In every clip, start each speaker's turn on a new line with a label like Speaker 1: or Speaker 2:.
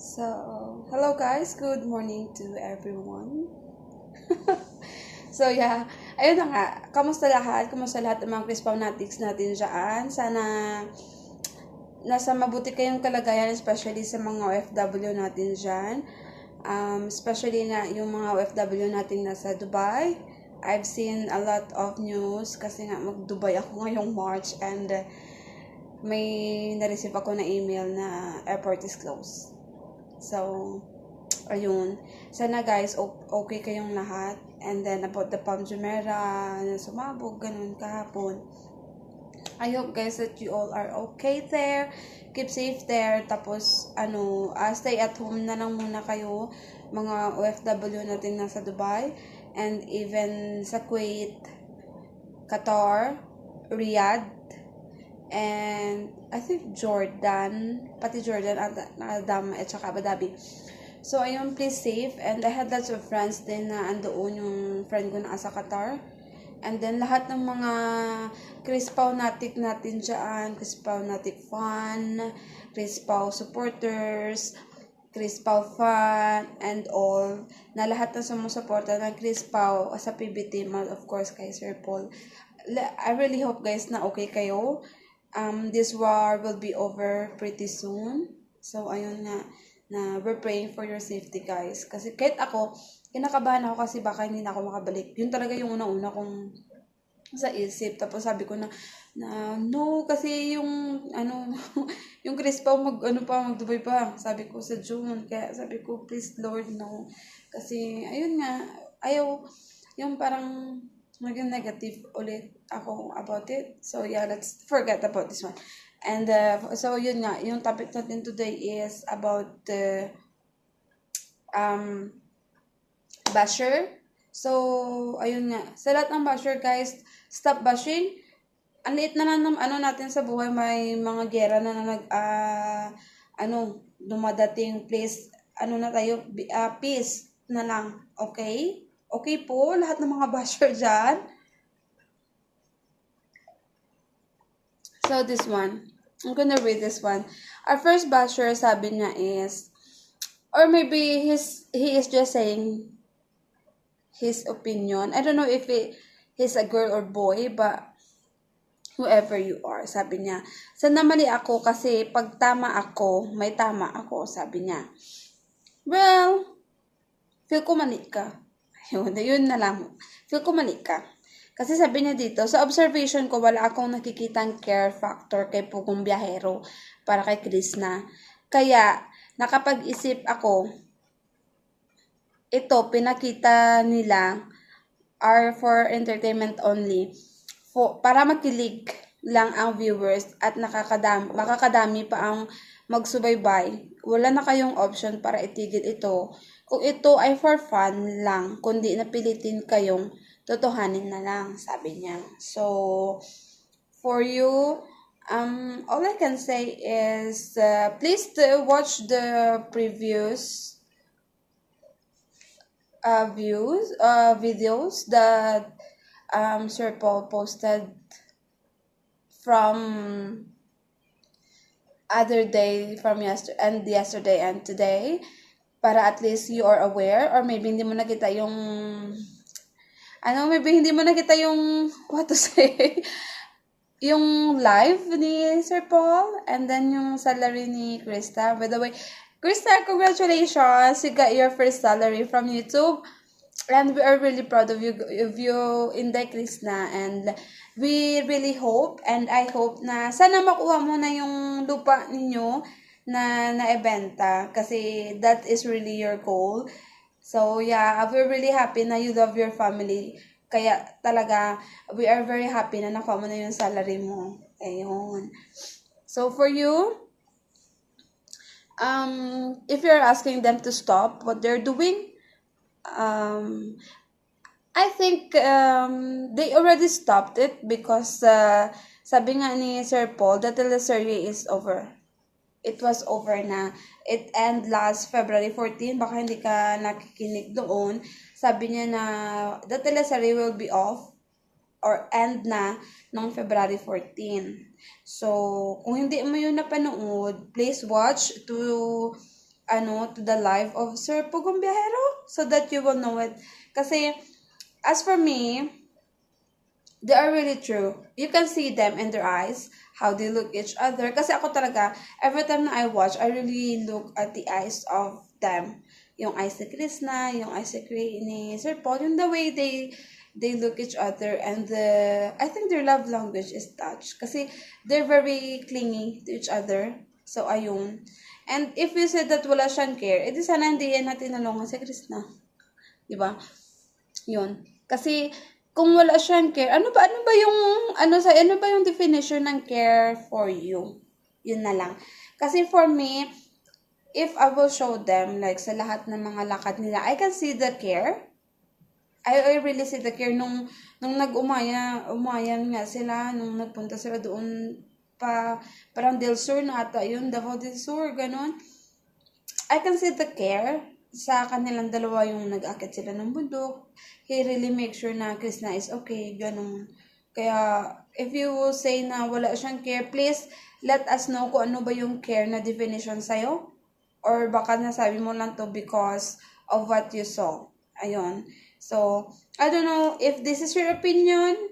Speaker 1: Hello guys, good morning to everyone. Yeah, ayun na nga. Kamusta lahat? Kamusta lahat ng mga Chris Fanatics natin dyan? Sana nasa mabuti kayong kalagayan, especially sa mga OFW natin dyan. Especially na yung mga OFW natin nasa Dubai. I've seen a lot of news kasi nga mag-Dubai ako ngayong March and may na-receive ako na email na airport is closed. So, ayun. Sana guys, okay kayong lahat. And then, about the Palm Jumeirah, na sumabog, ganun, kahapon. I hope guys that you all are okay there. Keep safe there. Tapos, stay at home na lang muna kayo. Mga OFW natin nasa Dubai. And even sa Kuwait, Qatar, Riyadh, and I think Jordan, pati Jordan at saka Abu Dhabi. So, ayun, please safe. And I had lots of friends din na andoon yung friend ko na sa Qatar. And then, lahat ng mga Chris Paunatic natin dyan, Chris Paunatic fan, Chris Pau supporters, Chris Pau fan, and all, na lahat na sumusuporta ng Chris Pau sa PB team, of course, kay Sir Paul. I really hope, guys, na okay kayo. This war will be over pretty soon. So, ayun nga, na we're praying for your safety, guys. Kasi kahit ako, kinakabahan ako kasi baka hindi na ako makabalik. Yun talaga yung una-una kong sa isip. Tapos sabi ko na no, kasi yung, yung Chris pa, mag-Dubai pa. Sabi ko sa June. Kaya sabi ko, please Lord, no. Kasi, ayun nga, ayaw, yung parang, maging negative ulit ako about it. So, yeah, let's forget about this one. And, so, yun nga, yung topic natin today is about basher. So, ayun nga. Sa lahat ng basher, guys, stop bashing. Ang liit na lang ng natin sa buhay, may mga gera na dumadating place, na tayo, peace na lang. Okay? Okay po, lahat ng mga basher dyan. So, this one. I'm gonna read this one. Our first basher, sabi niya is, or maybe he is just saying his opinion. I don't know if he's a girl or boy, but whoever you are, sabi niya. Sana mali ako kasi pag tama ako, may tama ako, sabi niya. Well, feel ko mali ka. Yun na lang. Feel ko mali ka. Kasi sabi niya dito, sa observation ko, wala akong nakikitang care factor kay Pugong Biyahero para kay Krishna. Kaya, nakapag-isip ako, ito, pinakita nila are for entertainment only. Para makilig lang ang viewers at makakadami pa ang magsubaybay. Wala na kayong option para itigil ito. Kung ito ay for fun lang, kundi napilitin kayong totohanin na lang, sabi niya. So, for you, all I can say is, please watch the previous videos that Sir Paul posted from other day, from yesterday and today, para at least you are aware, or maybe hindi mo nakita yung maybe hindi mo nakita yung, what to say, yung live ni Sir Paul, and then yung salary ni Krista. By the way, Krista, congratulations! You got your first salary from YouTube. And we are really proud of you Inday Krishna, and we really hope, and I hope na sana makuha mo na yung lupa ninyo na naibenta, kasi that is really your goal. So, yeah, we're really happy na you love your family. Kaya talaga, we are very happy na nakuha mo na yung salary mo. Ayun. So, for you, if you're asking them to stop what they're doing, I think they already stopped it because sabi nga ni Sir Paul, the teleserye is over. It was over na. It end last February 14. Baka hindi ka nakikinig doon. Sabi niya na the teleserye will be off or end na noong February 14. So, kung hindi mo yun napanood, please watch to to the life of Sir Pugong Biyahero so that you will know it. Kasi, as for me, they are really true. You can see them in their eyes, how they look each other. Kasi ako talaga, every time na I watch, I really look at the eyes of them. Yung eyes ni Krishna, yung eyes ni Sir Paul, yung the way they look each other, and I think their love language is touch. Kasi they're very clingy to each other. So, ayun. And if you said that wala siyang care, edi sana hindi yan natin nalungan si Krishna. Diba? Yun. Kasi, kung wala siyang care, ano ba yung definition ng care for you? Yun na lang. Kasi for me, if I will show them, like, sa lahat ng mga lakad nila, I can see the care. I really see the care nung umayan nga sila, nung nagpunta sila doon parang Del Sur na ata yun, Davao del Sur, ganun. I can see the care sa kanilang dalawa, yung nag-akit sila ng bundok. He really make sure na Krishna is okay, ganun. Kaya, if you will say na wala siyang care, please let us know kung ano ba yung care na definition sa'yo. Or baka nasabi mo lang to because of what you saw. Ayun. So, I don't know if this is your opinion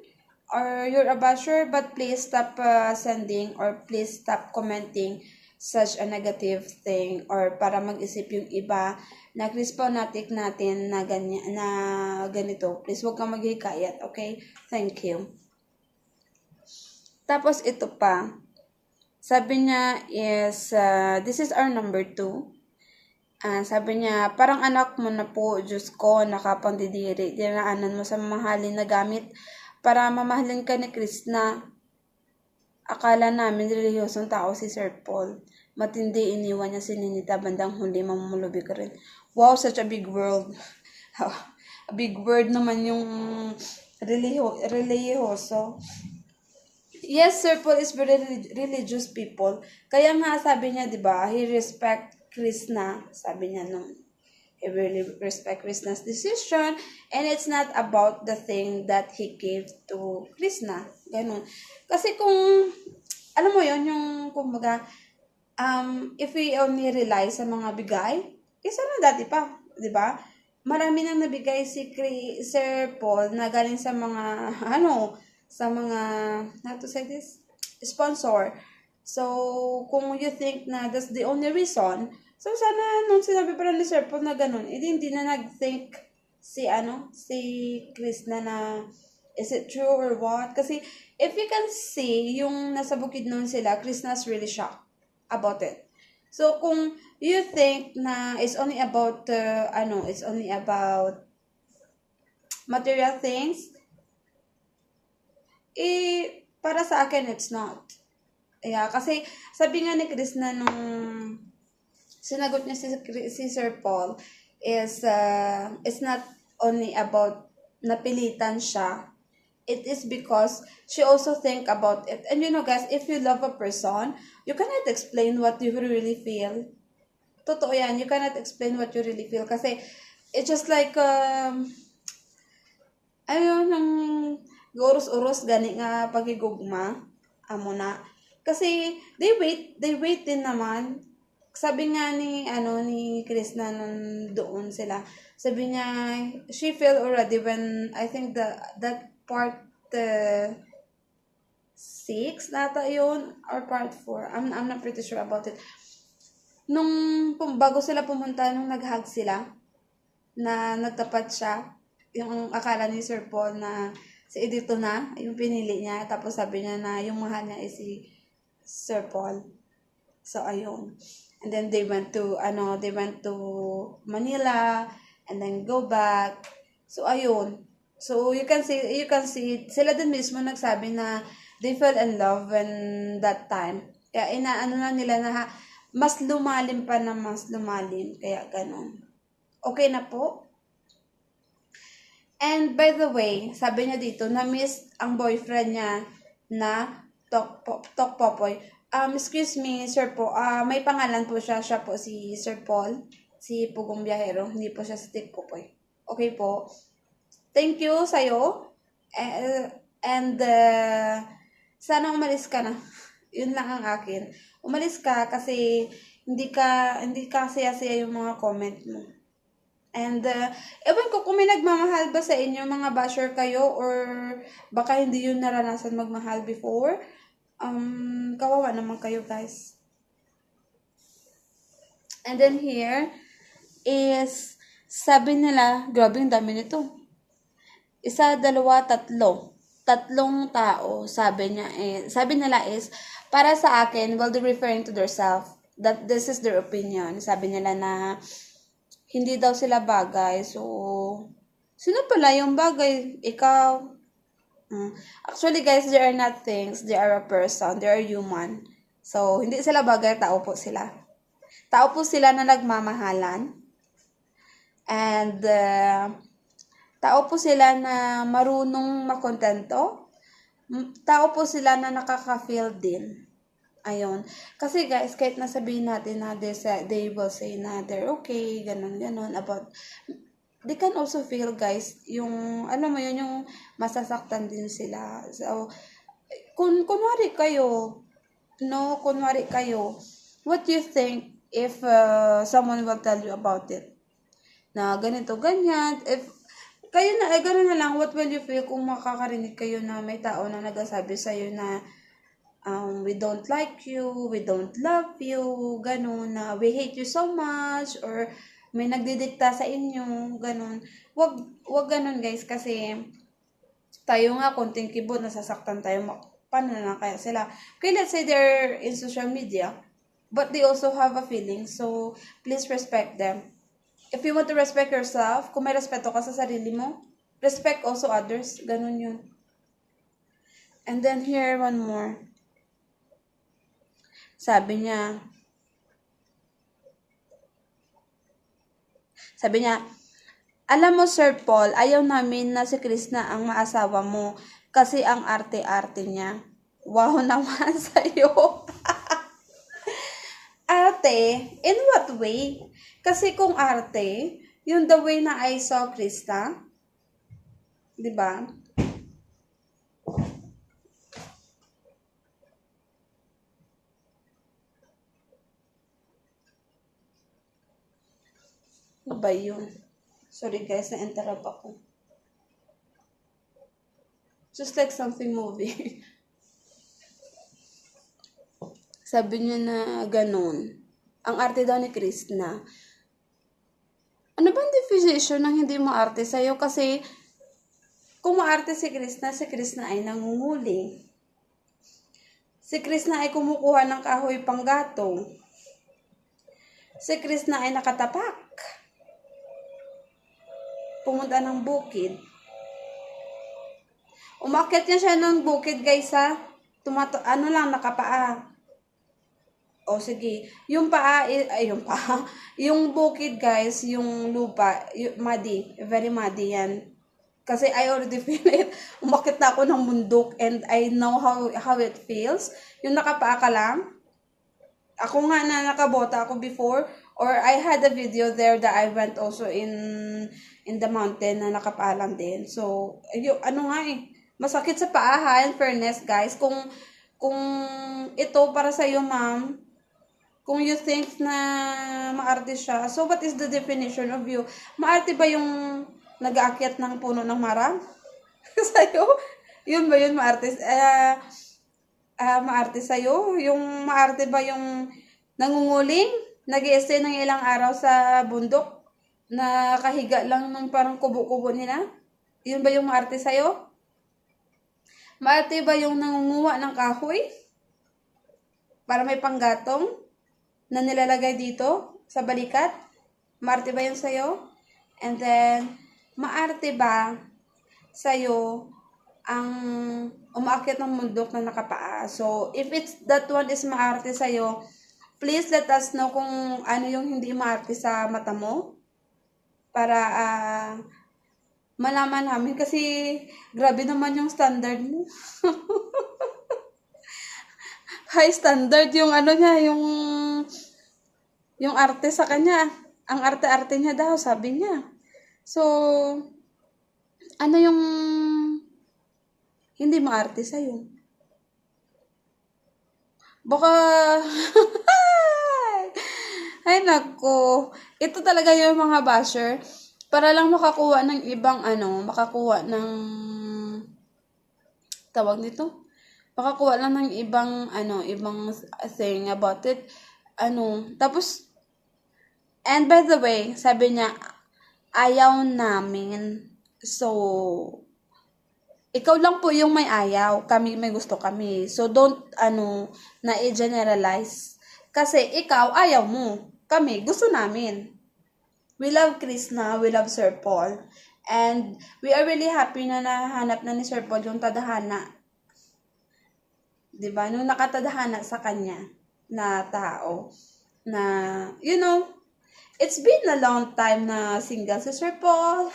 Speaker 1: or you're a basher, but please stop sending or please stop commenting such a negative thing, or para mag-isip yung iba na Crisponatic natin na ganyan, na ganito. Please huwag kang maghikayat, okay? Thank you. Tapos ito pa. Sabi niya is, this is our number 2. Sabi niya, parang anak mo na po, Diyos ko, nakapangdidiri. Dinaanan mo sa mamahalin na gamit para mamahalin ka ni Krishna. Akala namin relihiyosong tao si Sir Paul. Matindi, iniwan niya si Ninita, bandang huli mamumulubi ka rin. Wow, such a big world. A big word naman yung relihiyoso. Yes, Sir Paul is very religious people. Kaya nga sabi niya, di ba, he respect Krishna. Sabi niya nung he really respect Krishna's decision, and it's not about the thing that he gave to Krishna. Ganun. Kasi kung, alam mo yon yung, kumbaga, if we only rely sa mga bigay, isa na dati pa, di ba? Marami nang nabigay si Sir Paul na galing sa mga, how to say this? Sponsor. So, kung you think na that's the only reason, so sana nung sinabi pa ni Sir Paul na ganun, hindi na nag-think si Krishna na is it true or what? Kasi if you can see yung nasa bukid nun sila, Krishna's really shocked about it. So kung you think na it's only about material things, para sa akin it's not. Yeah, kasi sabi nga ni Krishna nung sinagot niya si Sir Paul is it's not only about napilitan siya. It is because she also think about it. And you know guys, if you love a person, you cannot explain what you really feel. Totoo yan, you cannot explain what you really feel. Kasi it's just like urus-urus gani nga pagigugma amo na. Kasi they wait din naman. Sabi nga ni Krishna nung doon sila. Sabi niya, she feel already when I think that part 6 nata yun or part 4. I'm not pretty sure about it. Nung bago sila pumunta, nung nag-hug sila, na nagtapat siya, yung akala ni Sir Paul na si Edito na, yung pinili niya, tapos sabi niya na yung mahal niya is si Sir Paul. So, ayun. And then they went to Manila, and then go back. So, ayun. So, you can see, sila din mismo nagsabi na they fell in love when that time. Kaya na nila na mas lumalim. Kaya ganun. Okay na po? And by the way, sabi niya dito, na-miss ang boyfriend niya na Tok Popoy. Excuse me, Sir Po. May pangalan po siya. Siya po si Sir Paul. Si Pugong Biyahero. Hindi po siya si Tok Popoy. Okay po. Thank you sa'yo. And sana umalis ka na. Yun lang ang akin. Umalis ka kasi hindi ka saya-saya yung mga comment mo. And, ewan ko kung may nagmamahal ba sa inyo, mga basher kayo, or baka hindi yun naranasan magmahal before. Kawawa naman kayo, guys. And then here is, sabi nila, grabe yung dami nito. Isa, dalawa, tatlo. Tatlong tao, sabi nila is, para sa akin, well, they're referring to themselves, that this is their opinion. Sabi nila na, hindi daw sila bagay. So, sino pala yung bagay? Ikaw. Actually, guys, they are not things. They are a person. They are human. So, hindi sila bagay. Tao po sila. Tao po sila na nagmamahalan. And, tao po sila na marunong makontento. Tao po sila na nakaka-feel din. Ayun. Kasi guys, kahit nasabihin natin na they will say na they're okay, ganun, about, they can also feel, guys, yung, alam mo yun, yung masasaktan din sila. So, kunwari kayo, what do you think if someone will tell you about it? Na ganito, ganyan, if, kayo na, gano'n na lang, what will you feel kung makakarinig kayo na may tao na nagsasabi sa'yo na, we don't like you, we don't love you, ganun, na we hate you so much, or may nagdidikta sa inyo, ganun. Wag ganun, guys, kasi tayo nga, konting keyboard, nasasaktan tayo, paano na kaya sila? Okay, let's say they're in social media, but they also have a feeling, so please respect them. If you want to respect yourself, kung may respeto ka sa sarili mo, respect also others, ganun yun. And then here, one more. Sabi niya, alam mo, Sir Paul, ayaw namin na si Krishna ang maasawa mo kasi ang arte-arte niya. Wow naman sa'yo. Arte? In what way? Kasi kung arte, yung the way na I saw Krishna, di ba? Ba yun? Sorry guys, na-interrupt ako. Just like something movie. Sabi niya na ganun. Ang arte daw ni Krishna. Ano ba ang definition ng hindi maarte sa'yo? Kasi kung maarte si Krishna ay nangunguling. Si Krishna ay kumukuha ng kahoy panggatong. Si Krishna ay nakatapak. Pumunta ng bukid. Umakyat niya siya ng bukid, guys, ha? Nakapaa. O, sige. Yung paa, yung bukid, guys, yung lupa, muddy. Very muddy yan. Kasi I already feel it. Umakyat na ako ng bundok and I know how it feels. Yung nakapaa ka lang. Ako nga na nakabota ako before, or I had a video there that I went also in the mountain na nakapaalam din. So, masakit sa paa, ha, in fairness, guys. Kung ito para sa iyo, ma'am, kung you think na maarte siya, so what is the definition of you? Maarte ba yung nag-aakyat ng puno ng marang? Sa'yo? Yun ba yun, maarte? Maarte sa'yo? Yung maarte ba yung nangunguling? Nag-i-stay ng ilang araw sa bundok? Na kahiga lang ng parang kubo-kubo nila? Yun ba yung maarte sa'yo? Maarte ba yung nangunguha ng kahoy? Para may panggatong? Na nilalagay dito? Sa balikat? Maarte ba yun sa'yo? And then, maarte ba sa'yo ang umaakyat ng bundok na nakapaa? So, if it's that one is maarte sa'yo, please let us know kung ano yung hindi maarte sa mata mo. Para malaman namin. Kasi grabe naman yung standard mo. High standard yung niya, yung arte sa kanya. Ang arte-arte niya daw, sabi niya. So, ano yung hindi maarte sa'yo? Baka, ay nako, ito talaga yung mga basher, para lang makakuha ng ibang makakuha ng, tawag nito, makakuha lang ng ibang thing about it. Tapos, and by the way, sabi niya, ayaw namin. So, ikaw lang po yung may ayaw, kami may gusto kami. So, don't, na-generalize. Kasi, ikaw, ayaw mo. Kami, gusto namin. We love Krishna, we love Sir Paul. And, we are really happy na nahanap na ni Sir Paul yung tadhana. Diba? Nung nakatadhana sa kanya na tao. Na, it's been a long time na single si Sir Paul.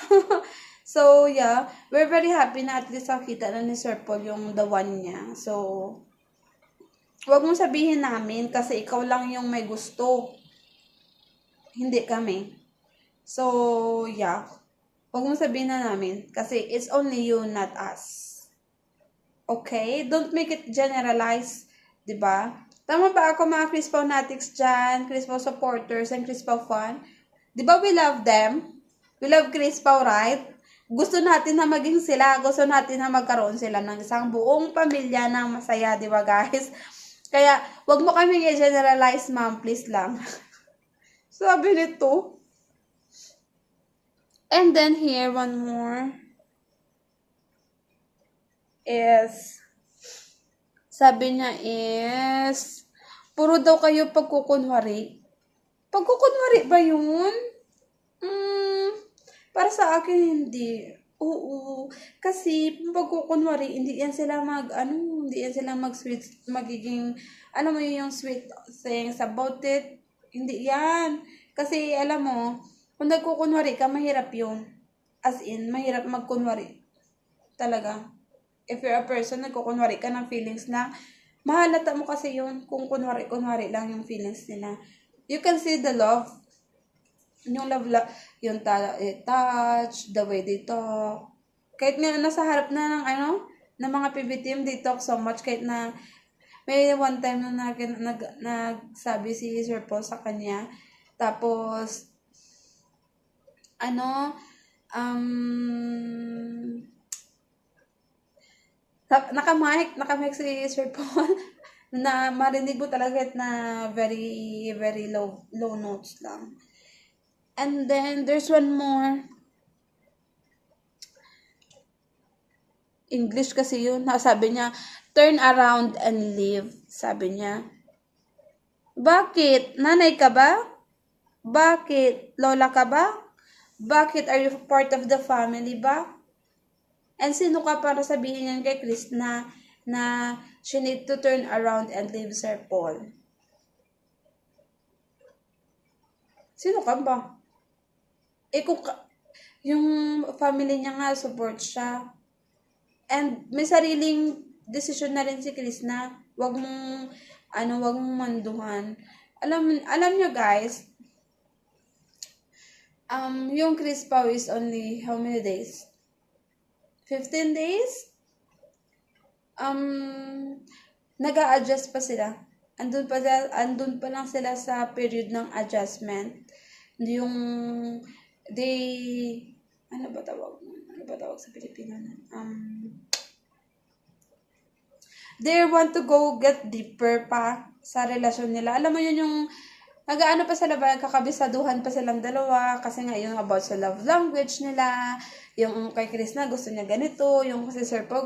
Speaker 1: So, yeah, we're very happy na at least nakita na ni Sir Paul yung the one niya. So, wag mong sabihin namin kasi ikaw lang yung may gusto. Hindi kami. So, yeah, wag mong sabihin na namin kasi it's only you, not us. Okay? Don't make it generalize, diba? Tama ba ako mga Crispo Natics dyan, Crispo supporters, and Crispo fan? Diba we love them? We love Crispo, right? Gusto natin na maging sila, gusto natin na magkaroon sila ng isang buong pamilya na masaya, di ba guys? Kaya, wag mo kaming i-generalize, ma'am, please lang. Sabi nito. And then here, one more is, sabi niya is, puro daw kayo pagkukunwari. Pagkukunwari ba yun? Para sa akin, hindi. Oo. Kasi, pagkukunwari, hindi yan sila hindi yan sila mag-sweet, magiging, mo yung sweet things about it. Hindi yan. Kasi, alam mo, kung nagkukunwari ka, mahirap yun. As in, mahirap magkunwari. Talaga. If you're a person, nagkukunwari ka ng feelings na, mahalata mo kasi yun kung kunwari lang yung feelings nila. You can see the love. Yung love, yung touch, the way they talk. Kahit nga nasa harap na ng mga PB team, they talk so much. Kahit na, may one time na nagsabi si Sir Paul sa kanya. Tapos, nakamike si Sir Paul na marinig mo talaga na very, very low notes lang. And then, there's one more. English kasi yun. Sabi niya, turn around and leave. Sabi niya. Bakit? Nanay ka ba? Bakit? Lola ka ba? Bakit? Are you part of the family ba? And sino ka para sabihin yan kay Chris na she need to turn around and leave Sir Paul? Sino ka ba? Yung family niya nga, support siya. And may sariling decision na rin si Chris na wag mong manduhan. Alam nyo guys, yung Chris Pao is only how many days? 15 days? Nag-a-adjust pa sila. Andun pa lang sila sa period ng adjustment. Yung ano ba tawag sa Pilipino na? They want to go get deeper pa sa relasyon nila. Alam mo yun yung nag-aano pa sila ba, kakabisaduhan pa silang dalawa kasi nga yung about sa love language nila, yung kay Chris na gusto niya ganito, yung si Sir Po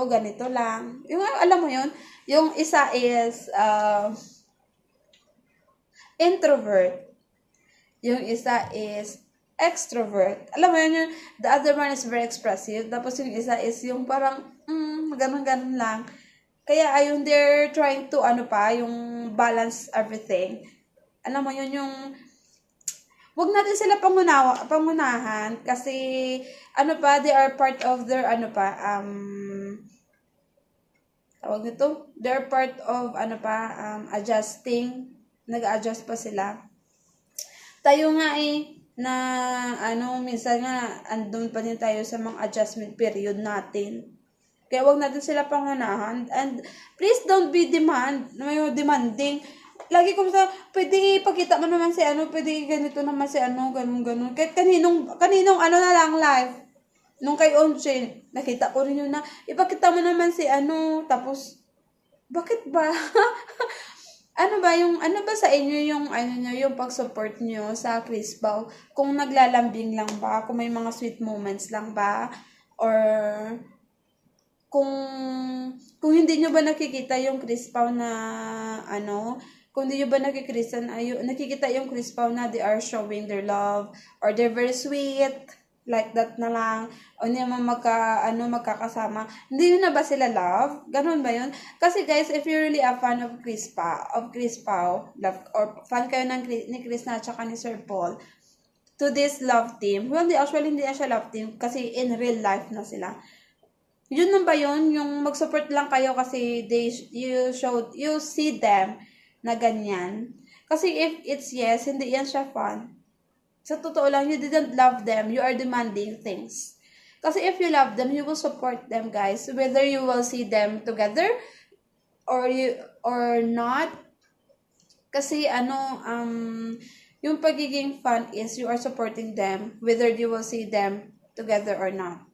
Speaker 1: ganito lang. Yung alam mo yun, yung isa is introvert. Yung isa is extrovert. Alam mo yun, the other one is very expressive. Tapos yung isa is yung parang, ganun lang. Kaya ayun, they're trying to, yung balance everything. Alam mo yun, yung, wag natin sila pangunahan kasi, they are part of their, tawag nito, they're part of, adjusting, nag-adjust pa sila. Tayo nga na minsan nga andun pa din tayo sa mga adjustment period natin. Kaya wag natin sila pangunahan. And please don't be demanding. Lagi ko sa, pwede ipakita mo naman si ano, pwede ganito naman si ano, ganun. Kahit kaninong ano na lang live. Nung kay Onche, nakita ko rin yun na, ipakita mo naman si ano, tapos, bakit ba? Ano ba sa inyo yung pag-support nyo sa Chris Pao? Kung naglalambing lang ba? Kung may mga sweet moments lang ba? Or, kung hindi nyo ba nakikita yung Chris Pao na, kung hindi nyo ba nakikita yung Chris Pao na they are showing their love, or they're very sweet, like that na lang, o hindi naman magkakasama, hindi nyo na ba sila love? Ganun ba yun? Kasi guys, if you're really a fan of Chris Pao, love, or fan kayo ni Chris na tsaka ni Sir Paul, to this love team, well, hindi na siya love team, kasi in real life na sila. Yun na ba yun? Yung mag-support lang kayo kasi you see them na ganyan. Kasi if it's yes, hindi yan siya fun. Sa totoo lang, you didn't love them. You are demanding things. Kasi if you love them, you will support them, guys. Whether you will see them together or not. Kasi yung pagiging fun is you are supporting them whether you will see them together or not.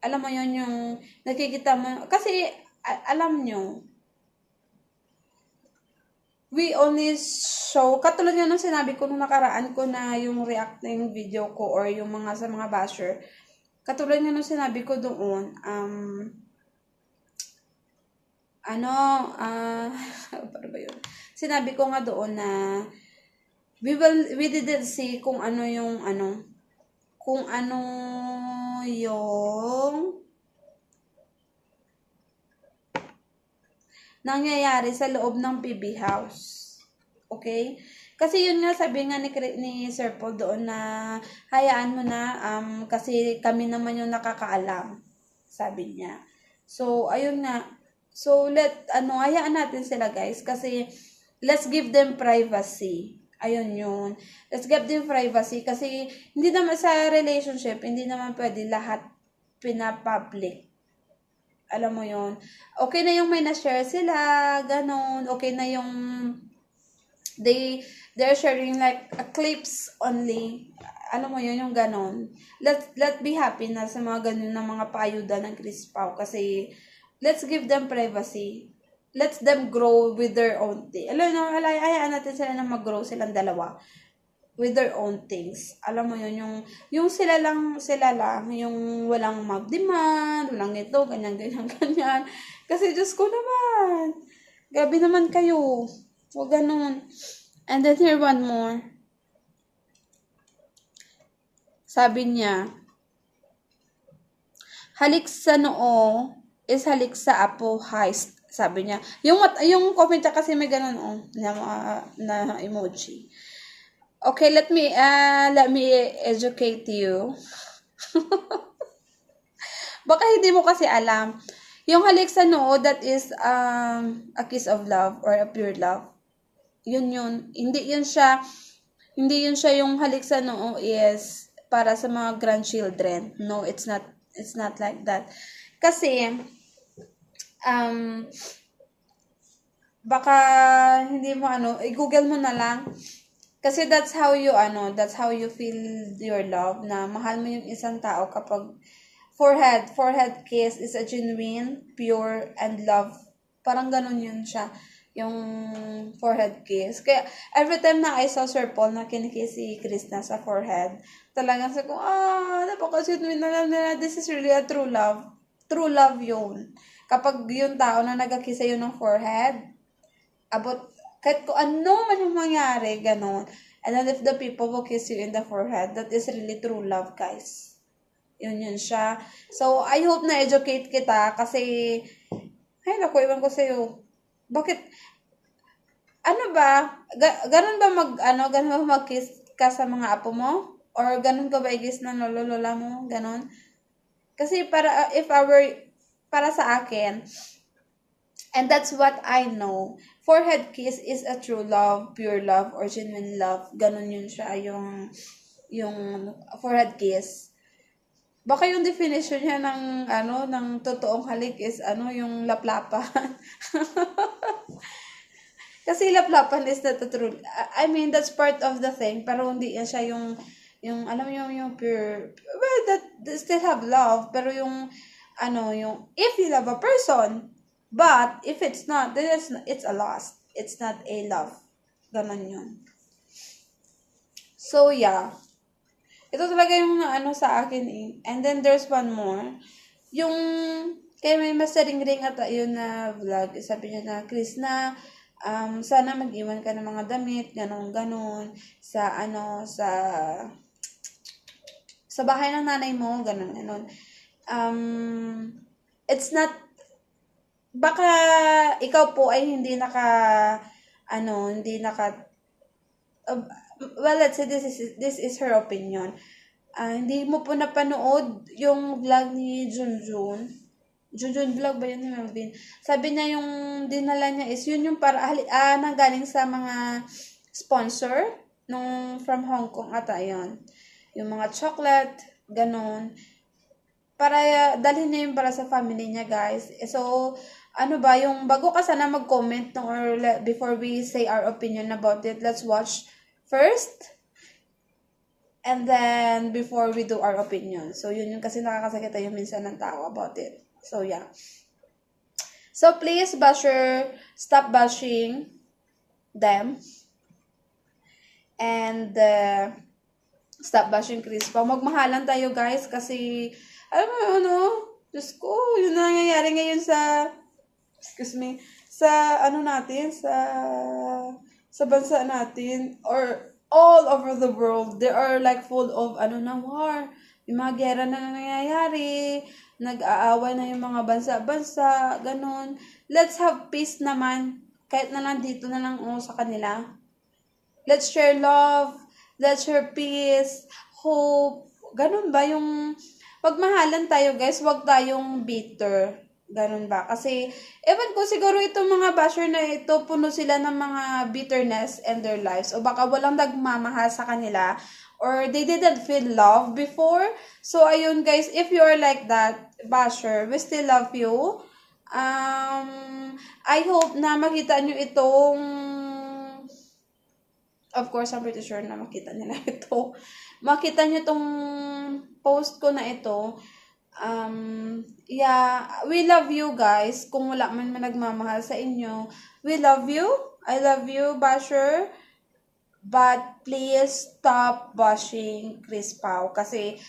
Speaker 1: Alam mo yun, yung nakikita mo. Kasi alam nyo, we only show, katulad yun nung sinabi ko nung nakaraan ko na yung reacting video ko or yung sa mga basher, katulad yun nung sinabi ko doon, paano ba yun? Sinabi ko nga doon na we didn't see kung ano yung nangyayari sa loob ng PB House. Okay? Kasi yun nga, sabi nga ni Sir Paul doon na hayaan mo na kasi kami naman yung nakakaalam. Sabi niya. So, ayun nga. So, hayaan natin sila, guys, kasi let's give them privacy. Ayun yun. Let's give them privacy kasi hindi naman sa relationship, hindi naman pwede lahat pinapublic. Alam mo yun. Okay na yung may na-share sila, ganon. Okay na yung they're sharing like clips only. Alam mo yun, yung ganon. Let be happy na sa mga ganon na mga paayuda ng Chris Pao kasi let's give them privacy. Let them grow with their own thing. Alam mo, hayaan natin sila na mag-grow silang dalawa with their own things. Alam mo yun, yung sila lang, yung walang mag-demand, walang ito, ganyan. Kasi Diyos ko naman, gabi naman kayo. Huwag ganun. And then here one more. Sabi niya, halik sa noo is halik sa apo heist. Sabi niya. Yung comment niya kasi may ganun na emoji. Okay, let me educate you. Baka hindi mo kasi alam. Yung halik sa noo, that is a kiss of love or a pure love. Yun. Hindi yun siya yung halik sa noo is para sa mga grandchildren. No, it's not like that. Kasi baka hindi mo i-google mo na lang. Kasi that's how you feel your love, na mahal mo yung isang tao kapag forehead kiss is a genuine, pure, and love. Parang ganun yun siya, yung forehead kiss. Kaya, every time na I saw Sir Paul na kinikiss si Krishna sa forehead, talagang sabi ko, napaka-sweet na lang nila, this is really a true love. True love yun. Kapag yung tao na nag-kiss sa'yo ng forehead, kahit kung ano man yung mangyari, ganon. And then if the people will kiss you in the forehead, that is really true love, guys. Yun siya. So, I hope na-educate kita kasi, ay, naku, iwan ko sa'yo. Bakit, ganon ba mag-kiss ka sa mga apo mo? Or ganon ka ba i-kiss ng lolo-lola mo? Ganon. Kasi para sa akin, and that's what I know, forehead kiss is a true love, pure love, or genuine love. Ganon yun siya, yung forehead kiss. Baka yung definition niya ng ano ng totoong halik is ano yung laplapan. Kasi laplapan is not a true. I mean that's part of the thing pero hindi yan siya yung alam mo yung pure well that they still have love pero yung ano yung if you love a person but if it's not then it's a loss. It's not a love. Ganon yun. So yeah. Ito talaga yung ano sa akin eh. And then there's one more. Yung kaya may masaring-ring ata yun na vlog. Sabi niya na, Chris na, sana mag-iwan ka ng mga damit, ganon-ganon, sa ano, sa bahay ng nanay mo, ganon-ganon. It's not, baka ikaw po ay hindi well, let's say this is her opinion. Hindi mo po napanood yung vlog ni Junjun. Junjun vlog ba yun ni Melvin? Sabi niya yung dinala niya is yun yung nanggaling sa mga sponsor nung from Hong Kong ata yun. Yung mga chocolate, ganun. Para dalhin niya yung para sa family niya, guys. So, ano ba, yung bago ka sana mag-comment or before we say our opinion about it, let's watch first. And then, before we do our opinion. So, yun yung kasi nakakasakit tayo minsan ng tao about it. So, yeah. So, please, basher, stop bashing them. And, stop bashing Crispa. Magmahalan tayo, guys, kasi, alam mo, ano, Diyos ko, yun na nangyayari ngayon sa, excuse me, sa, ano natin, sa bansa natin, or, all over the world, they are like full of war. Yung mga gera na nangyayari, nag-aaway na yung mga bansa-bansa, ganun. Let's have peace naman, kahit na nandito na lang sa kanila. Let's share love, let's share peace, hope, ganun ba yung pagmahalan tayo guys, wag tayong bitter. Ganun ba? Kasi, ewan ko, siguro itong mga basher na ito, puno sila ng mga bitterness in their lives. O baka walang nagmamahal sa kanila. Or they didn't feel love before. So, ayun guys, if you are like that, basher, we still love you. I hope na makita nyo itong, of course, I'm pretty sure na makita nila ito. Makita nyo itong post ko na ito. Yeah, we love you guys. Kung wala man nagmamahal sa inyo, we love you. I love you, basher. But please stop bashing Chris Pao. Kasi,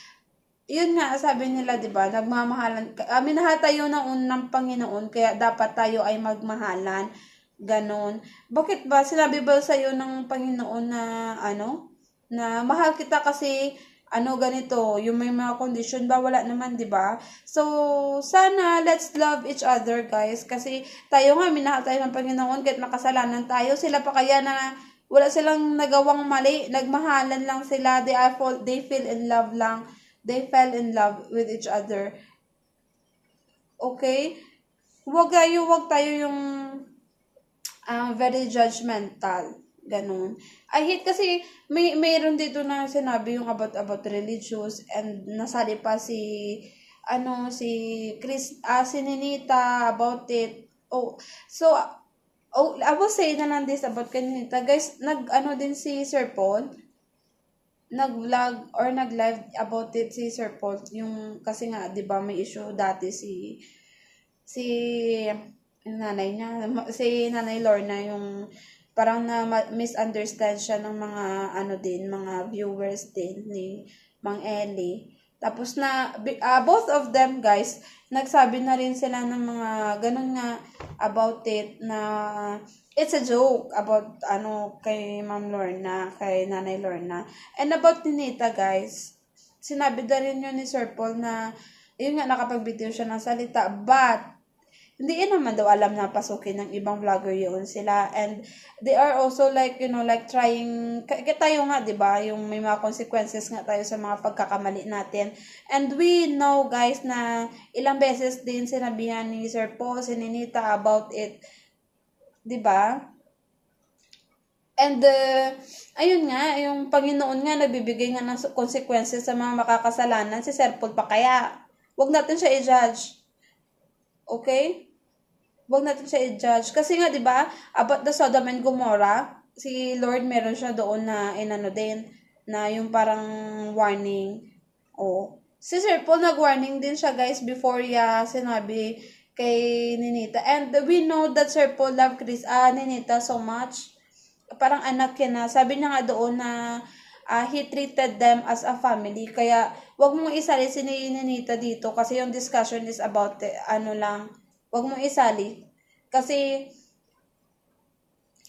Speaker 1: yun nga, sabi nila, di ba, nagmamahalan. Minahal tayo ng Panginoon, kaya dapat tayo ay magmahalan. Ganon. Bakit ba? Sinabi ba sa'yo ng Panginoon na, na mahal kita kasi, ganito, yung may mga condition ba, wala naman, di ba? So, sana, let's love each other, guys. Kasi, tayo nga, minahal tayo ng Panginoon, kahit makasalanan tayo, sila pa kaya na, wala silang nagawang mali, nagmahalan lang sila, they fell in love lang, they fell in love with each other. Okay? Wag tayo yung, very judgmental. Ganun. I hate kasi mayroon dito na sinabi yung about religious and nasali pa si si Ninita about it. I will say na lang this about Ninita. Guys, din si Sir Paul. Nag-vlog or nag-live about it si Sir Paul. Yung kasi nga 'di ba may issue dati si nanay niya, si Nanay Lorna yung parang na misunderstand siya ng mga mga viewers din ni Mang Eli. Tapos both of them guys, nagsabi na rin sila ng mga ganun nga about it na it's a joke about kay Ma'am Lorna, kay Nanay Lorna. And about Ninita guys, sinabi na rin yun ni Sir Paul na yun nga nakapagbitiw siya ng salita but hindi naman daw alam na pasukin ng ibang vlogger yun sila. And they are also like trying, tayo nga, di ba yung may mga consequences nga tayo sa mga pagkakamali natin. And we know, guys, na ilang beses din sinabihan ni Sir Paul, si Ninita about it. Di ba? And, ayun nga, yung Panginoon nga, nagbibigay nga ng consequences sa mga makakasalanan. Si Sir Paul pa kaya. Huwag natin siya i-judge. Okay? Huwag natin siya i-judge. Kasi nga, di ba, about the Sodom and Gomorrah, si Lord meron siya doon na inano din, na yung parang warning. Oh. Si Sir Paul nag-warning din siya, guys, before sinabi kay Ninita. And we know that Sir Paul loved Ninita so much. Parang anak yan na. Sabi niya nga doon na he treated them as a family. Kaya, wag mong isali si Ninita dito kasi yung discussion is about, wag mong isali. Kasi,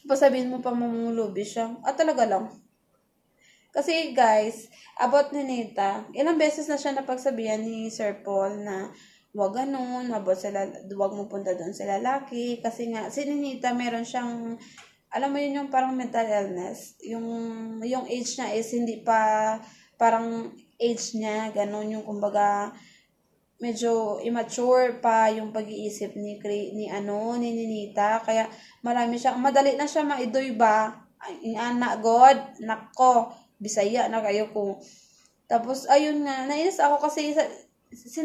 Speaker 1: pasabihin mo pa mamulubi siya. Talaga lang. Kasi guys, about Ninita, ilang beses na siya napagsabihan ni Sir Paul na wag ganun, wag mo punta doon sa lalaki. Kasi nga, si Ninita meron siyang, alam mo yun yung parang mental illness. Yung age niya is hindi pa, parang age niya, ganun yung kumbaga, medyo immature pa yung pag-iisip ni Ninita. Kaya madali na siya maidoy ba? Anak God, nako, Bisaya na kayo ko. Tapos, ayun nga, nainis ako kasi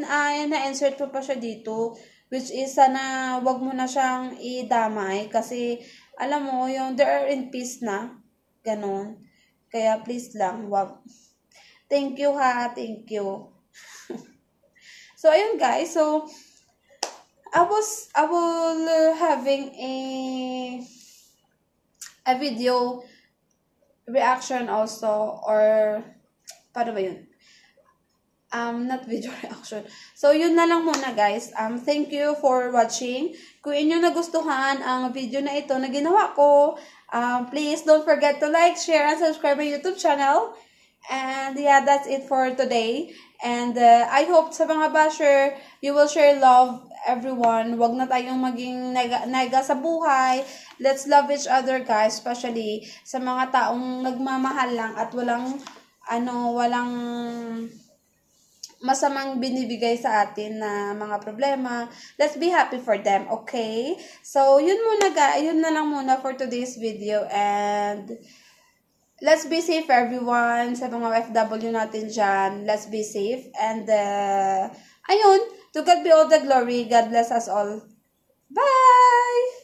Speaker 1: na-insert ko pa siya dito, which is sana wag mo na siyang idamay kasi, alam mo, yung they are in peace na, ganon. Kaya please lang, wag. Thank you ha, thank you. So, ayun guys, so, I will having a video reaction also, or paano ba yun? Not video reaction. So, yun na lang muna guys. Thank you for watching. Kung inyo nagustuhan ang video na ito na ginawa ko, please don't forget to like, share, and subscribe my YouTube channel. And yeah, that's it for today. And I hope sa mga basher, you will share love everyone. Wag na tayong maging nega sa buhay. Let's love each other guys, especially sa mga taong nagmamahal lang at walang masamang binibigay sa atin na mga problema. Let's be happy for them, okay? So, yun na lang muna for today's video, and let's be safe everyone sa mga OFW natin dyan. Let's be safe, and ayun, to God be all the glory. God bless us all. Bye!